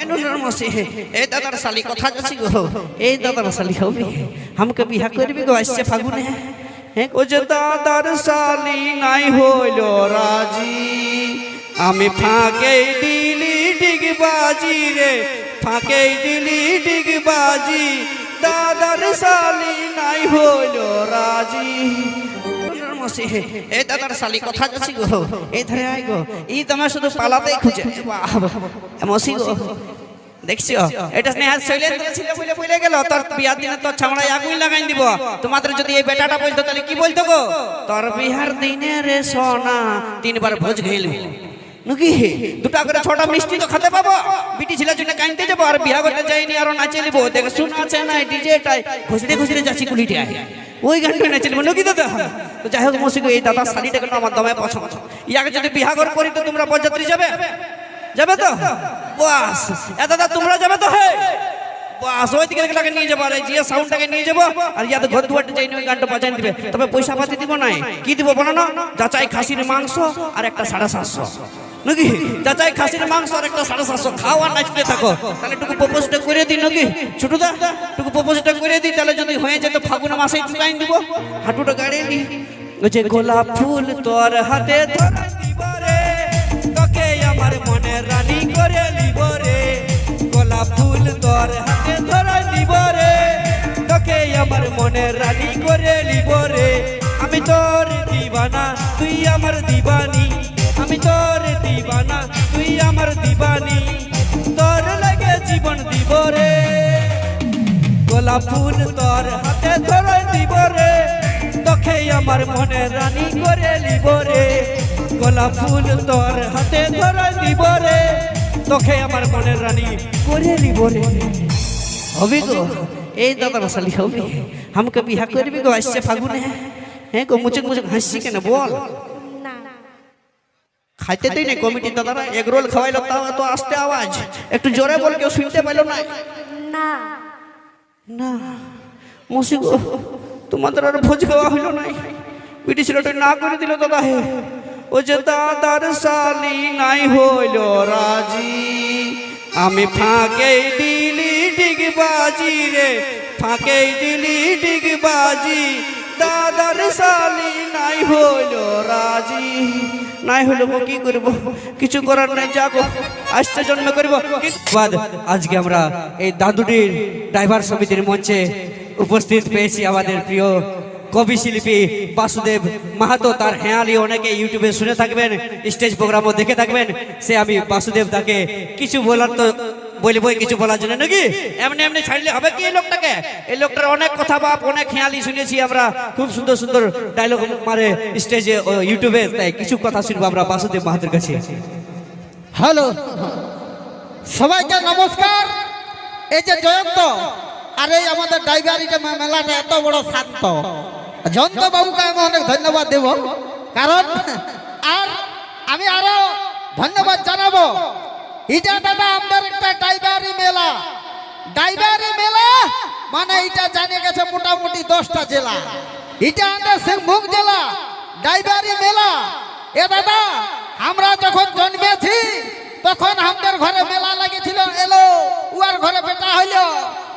ए दादार साली कथा जाची गो ए दादार साली होबी हमके बिहा करबी गो आइसे फागुने हे को जे दादार साली নাই হইলো রাজি আমি ফাঁকে দিলি ডিগবাজি রে ফাঁকে দিলি ডিগবাজি দাদার সালি নাই হইলো রাজি ए दादार साली कथा जाची गो ए धरे आइ गो ई तमा शुधु पालातेই খুঁজে মসি গো দেখছিও এটা স্নেহা শৈলেন্দ্র ছিল বলে বলে গেল তোর বিয়ার দিনে তোর ছামড়ায় আগুন লাগাই দিব তোমাদের যদি এই বেটাটা বলতো তাহলে কি বলতো গো তোর বিহার দিনে রে সোনা তিনবার ভোজ খেলবি নাকি দুটা করে ছোট মিষ্টি তো খেতে পাবো বিটি ছেলের জন্য কাইনতে যাব আর বিয়া করতে যাইনি আর নাচে নিব দেখ শুন আছে না ডিজেটাই ঘুষড়ে ঘুষড়ে যাচ্ছি কুলিটি আয় ওই গানটা নাচে নিব নাকি দাদা তো যাই হোক মসি গো এই দাদা শাড়িটাকে আমার দমে পছন্দ ইয়াকে যদি বিয়া করি তো তোমরা বরযাত্রী যাবে যাবে তো বাস এ দাদা তোমরা যাবে তো হে বাস ওই দিকে লাগে নিয়ে যাবো আর এই জিয়া সাউন্ডটাকে নিয়ে যাবো আর ইয়াতে ঘর দুয়ারটা যাই ওই গানটা বাজাই দিবে তবে পয়সা পাতি দিব না কি দিব বলো না যাচাই খাসির মাংস আর একটা 750 নাকি যাচাই খাসির মাংস আর একটা 750 খাওয়া নাচতে থাকো তাহলে টুকু প্রপোজটা করে দিই নাকি ছোটদা টুকু প্রপোজটা করে দিই তাহলে যদি হয়ে যেত ফাগুন মাসেই চুকাই দিব হাঁটুটা গাড়ি নি ওই যে গোলাপ ফুল তোর হাতে ধরে দিব রে তোকে আমার মনে রানী করে নিব রে গোলাপ ফুল তোর হাতে ধরে নিব রে তোকে আমার মনে রানী করে নিব রে আমি তোর দিবানা তুই আমার দিবানি আমি তোর দিবানা তুই আমার দিবানি তোর লাগে জীবন দিব রে গোলাপ ফুল তোর হাতে ধরে দিব রে তোকে আমার মনে রানী করে নিব রে গোলাপ ফুল তোর হাতে ধরে দিব রে তোকে আমার মনে রানী করে নিব রে হবি গো এই দাদার শালি হবি हमके बिहा करबी गो आइसे फागुने हैं गो मुचुक मुचुक हंसी के ना बोल খাইতে দেই না কমিটি দাদারা এগ রোল খাওয়াইলো তাও এত আস্তে আওয়াজ একটু জোরে বল কেউ শুনতে পাইলো না না না মসি গো তোমাদের আর ভোজ খাওয়া হইলো না বিটি ছেলেটা না করে দিল দাদা হে ও যে দাদার শালি নাই হইলো রাজি আমি ফাঁকে দিলি ডিগবাজি রে ফাঁকে দিলি ডিগবাজি দাদার শালি নাই হইলো রাজি নাই হলো কি করব কিছু করার নাই যাগো আসছে জন্ম করব বাদ আজকে আমরা এই দাদুটির ড্রাইভার সমিতির মঞ্চে উপস্থিত পেয়েছি আমাদের প্রিয় কবি শিল্পী বাসুদেব মাহাতো তার হেয়ালি অনেকে ইউটিউবে শুনে থাকবেন স্টেজ প্রোগ্রামও দেখে থাকবেন সে আমি বাসুদেব তাকে কিছু বলার তো বলবো কিছু বলার জন্য নাকি এমনি এমনি ছাড়লে হবে কি এই লোকটার অনেক কথা বাপ অনেক খেয়ালি শুনেছি আমরা খুব সুন্দর সুন্দর ডায়লগ মারে স্টেজে ইউটিউবে তাই কিছু কথা শুনবো আমরা বাসুদেব মাহাতোর কাছে হ্যালো সবাইকে নমস্কার এই যে জয়ন্ত আর এই আমাদের ড্রাইভারিটা মেলাটা এত বড় শান্ত জয়ন্ত বাবুকে আমি অনেক ধন্যবাদ দেব কারণ আর আমি আরো ধন্যবাদ জানাবো এটা দাদা আমাদের একটা ড্রাইভারি মেলা মানে এটা জানে গেছে মোটামুটি 10টা জেলা এটা আমাদের সিংভূম জেলা ড্রাইভারি মেলা এ দাদা আমরা যখন জন্মেছি তখন আমাদের ঘরে মেলা লাগেছিল এলো উয়ার ঘরে বেটা হইলো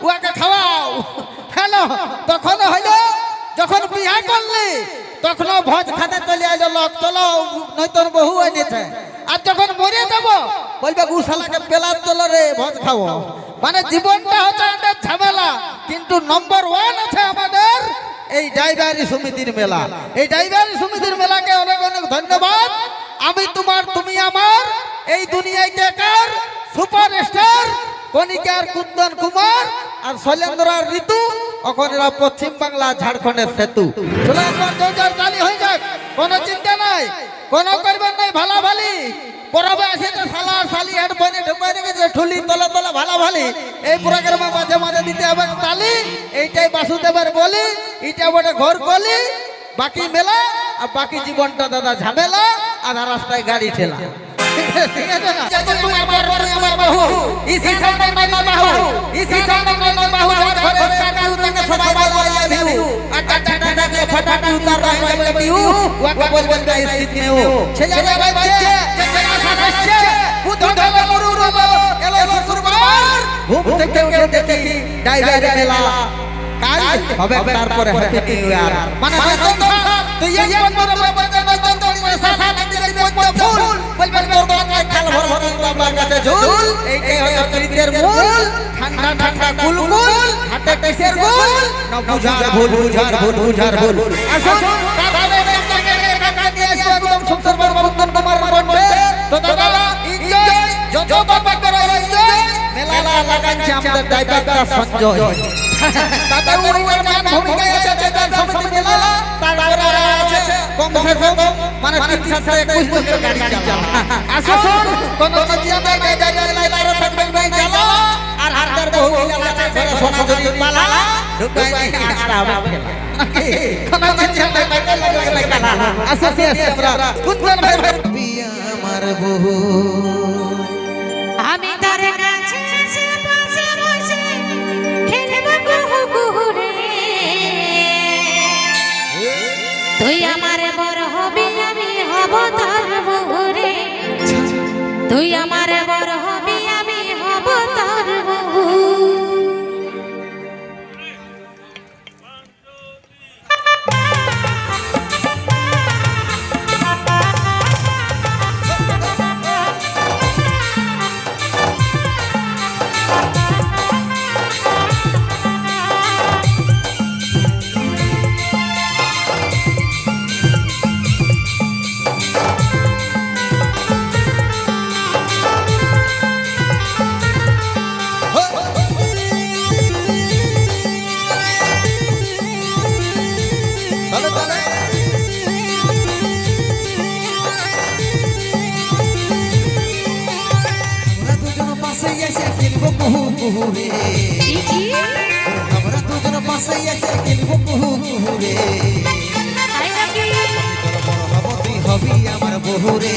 উয়াকে খাওয়াও হ্যালো তখন হইলো যখন বিয়া করলি তখন ভোজ খাতে চলে আইলো লোক চলো নয়তন বহু এনেছে আর যখন মরে যাব বলবে গুশালাকে পেলার চলো রে ভোজ খাবো মানে জীবনটা হচ্ছে আমাদের ঝামেলা কিন্তু নম্বর 1 আছে আমাদের এই ড্রাইভারি সমিতির মেলা এই ড্রাইভারি সমিতির মেলাকে অনেক অনেক ধন্যবাদ আমি তোমার তুমি আমার এই দুনিয়ায় দেখার সুপারস্টার কণিকার কুন্দন কুমার আর শৈলেন্দ্র আর ঋতু এখন এরা পশ্চিম বাংলা ঝাড়খণ্ডের সেতু চলো একবার জোর চালি হয়ে যাক কোনো চিন্তা নাই কোনো করবেন নাই ভালা ভালি পরবে আসে তো শালা শালি হেডফোনে ঢুকাই রেখেছে ঠুলি তলে তলে ভালা ভালি এই প্রোগ্রামে মাঝে মাঝে দিতে হবে তালি এইটাই বাসুদেবের বলি এটা বটে ঘর কলি বাকি মেলা আর বাকি জীবনটা দাদা ঝামেলা আর রাস্তায় গাড়ি ঠেলা ঠিক আছে না তুই আমার বাহু ইসি সামনে মাইনা বাহু ইসি সামনে মাইনা বাহু ঘরে কাটা উতাকে সবাই বলে আই লাভ ইউ আর টাটা টাকে ফটাফট উতার আই লাভ ইউ ওয়াকে বলবেন না ইস মে ও ছেলে বাচ্চা ছেলে আসছে বুদ্ধ ধরে মুরু রব এলো শ্বশুর বাবা ঘুম থেকে উঠে দেখি ডাইভারে মেলা কাল হবে তারপরে হ্যাপি নিউ ইয়ার মানে তুই এই বন্ধু সাসা দিলে ফুল বলবে তোর বাংলায় খাল ভর ভর বাবার কাছে ঝুল এইটাই হলো চরিত্রের মূল ঠান্ডা ঠান্ডা কুলকুল হাতে কিসের গুল না বুঝার ভুল বুঝার ভুল বুঝার ভুল আসুন দাদা কাকা দিয়ে একদম সুন্দর বন্ধন তোমার মনে তো দাদা এনজয় যত বাবা করে এনজয় মেলা লাগাচ্ছে আমাদের ডাইভারটা সঞ্জয় দাদা উড়িয়ার মান ভূমিকা আছে তার সামনে মেলা তারপরে আছে কম মানে 321 বছর গাড়ি চালা আসুন কোন চিন্তা নাই ডাইভার লাইরে থাকবে ভাই চালা আর হাতের বহু আছে ঘরে সোনা যদি মালা ঢুকাই নাই আরা হবে কোন চিন্তা নাই ডাইভার চালা আসছে আমরা কুতন ভাই বিয়া আমার বহু আমি তার কাছে এসে পাশে বসে খেলব কুহু কুহু রে তুই আমার বড় হবি আমি হব তোর বহু রে তুই আমার বড় হবি আমি হব তোর বহু আমরা দুজন পাশে এসে খেলবো কুহু কুহু রে হব তুই হবি আমার বহু রে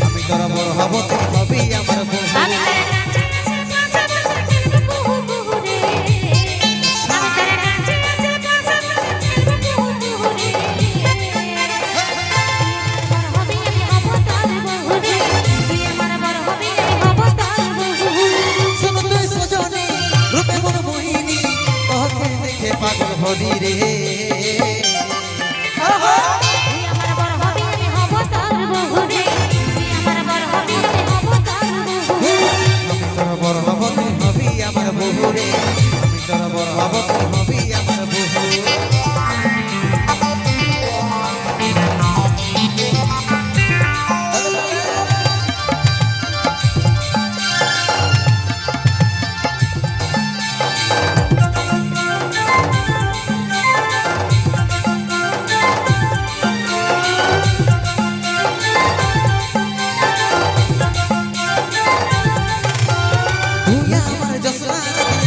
আমি তোর বড় হব তুই হবি আমার বহু আমি তার কাছে এসে পাশে বসে খেলব কুহু কুহু রে আমি তার কাছে এসে পাশে বসে খেলব কুহু কুহু রে বড় হবি আমি হব তোর বহু রে তুই আমার বড় হবি আমি হব তোর বহু শোন তুই সজনী রূপে মন মোহিনী তোকে দেখে পাগল হলি রে তুই আমার বড় হবি আমি হব তোর বহু রে তুই আমার বড় হবি আমি হব তোর বহু আমি তোর বড় হব তুই হবি আমার বহু রে আমি তোর বড় হব তুই হবি আমার বহু তুই আমার জসলা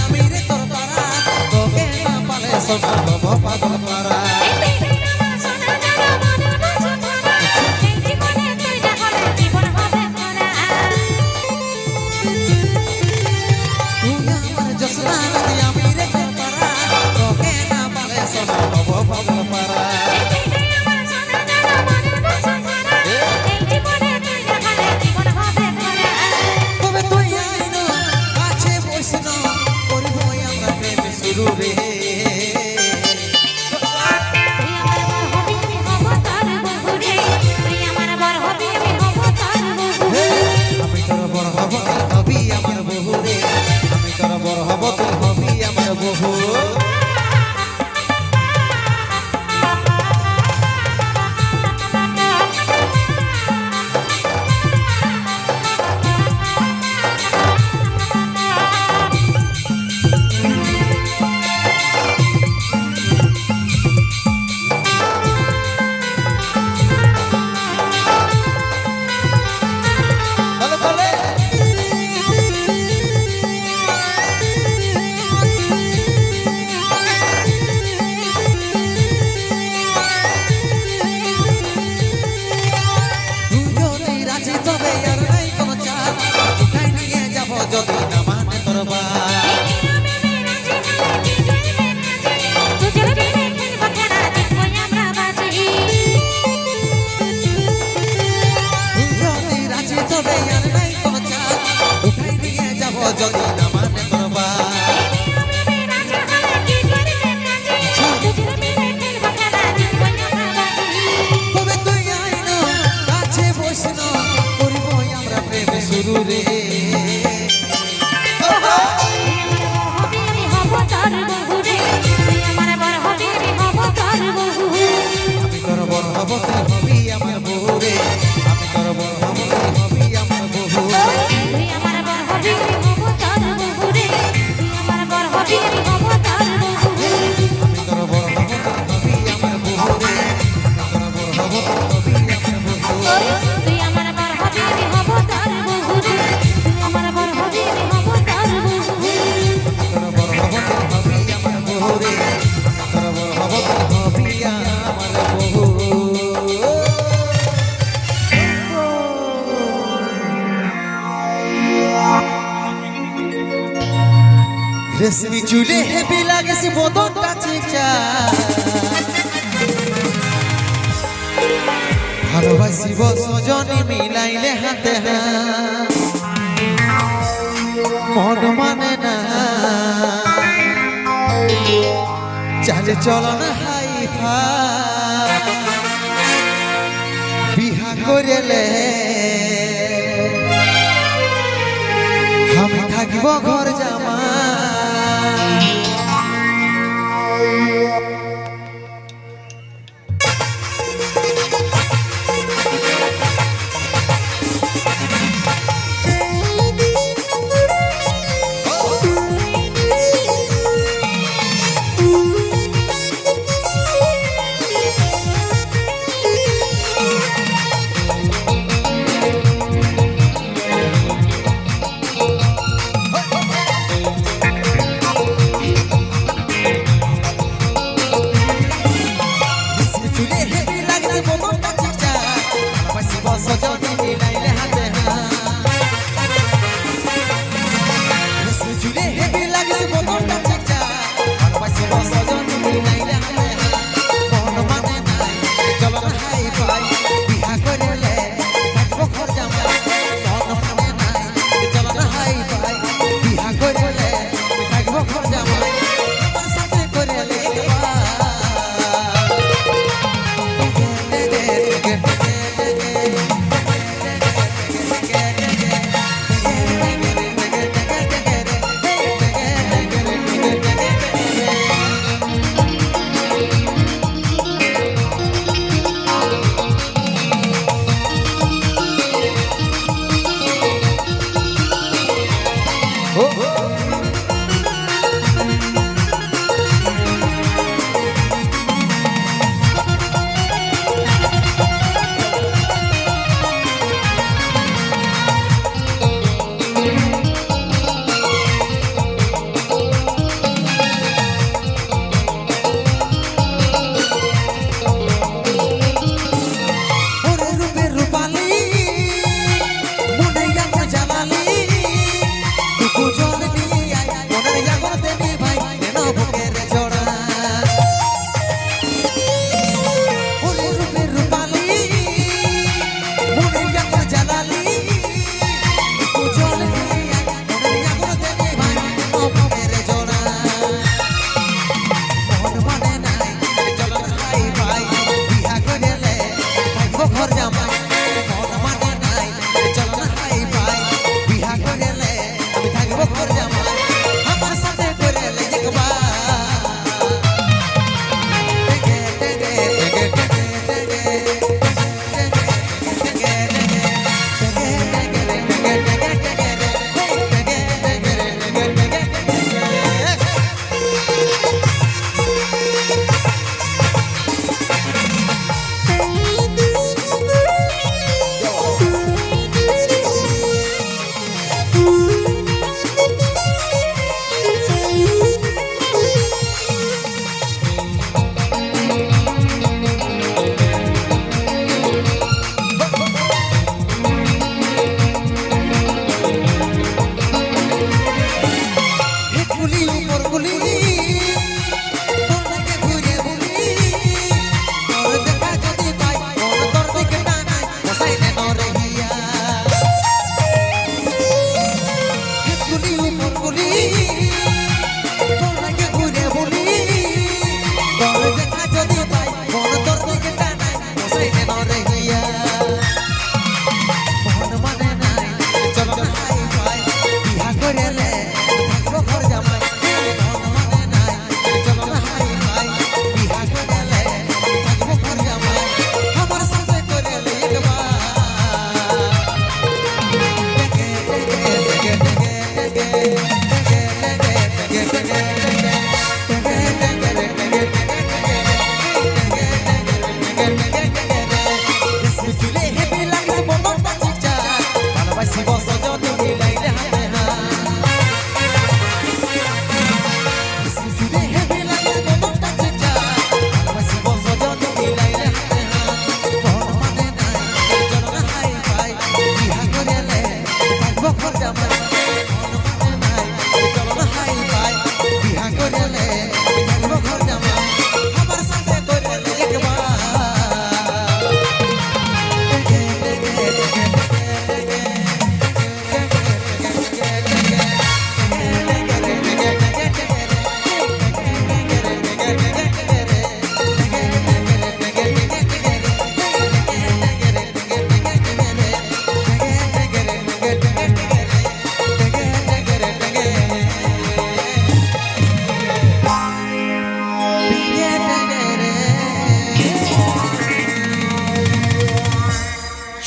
আমি রে তোর তারা তোকে না পালে সব পাগল পারা এই আমার সোনা জানা মনে বসে ধরা এই জীবনে তুই যা হলে জীবন হবে ভরা তুই আমার জসলা আমি রে তোর তারা তোকে না পালে সব পাগল পারা এই আমার সোনা জানা মনে বসে ধরা এই জীবনে তুই যা হলে জীবন হবে ভরা তবে তুই আইনো কাছে বসনো করব আমরা প্রেম শুরু রে তুই আমার বড় হবি আমি হব তোর বহু রে তুই আমার বড় হবি আমি হব তোর বহু আমি তোর বড় হব তুই হবি আমার বহু রে আমি তোর বড় হব তুই হবি আমার বহু যদি না মানে তোর যদি রাজি তবে আর নাই কোনো চাপ উঠাই নিয়ে যাব যদি না মানে তোর রে তোর বড় হব হবি আমার বহু রেশমি চুলে হেবি লাগেছে বদনটা চিকচা ভালোবাসিব সজনী মিলাইলে হাতে হাত মন মানে না চালে চলন হাই বিহা করেলে আমি থাকিব ঘর জামা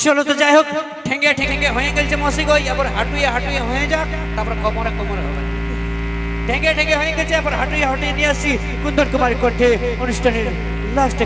চলো তো যাই হোক, ঠেঙ্গে ঠেঙ্গে হয়ে গেছে মসি গো, এবার হাঁটুয়ে হাঁটুয়ে হয়ে যাক, তারপর কোমরে কোমরে হবে। ঠেঙ্গে ঠেঙ্গে হয়ে গেছে, এবার হাঁটুয়ে হাঁটুয়ে নিয়ে আসি কুন্দন কুমারী কণ্ঠে অনুষ্ঠানের লাস্টে।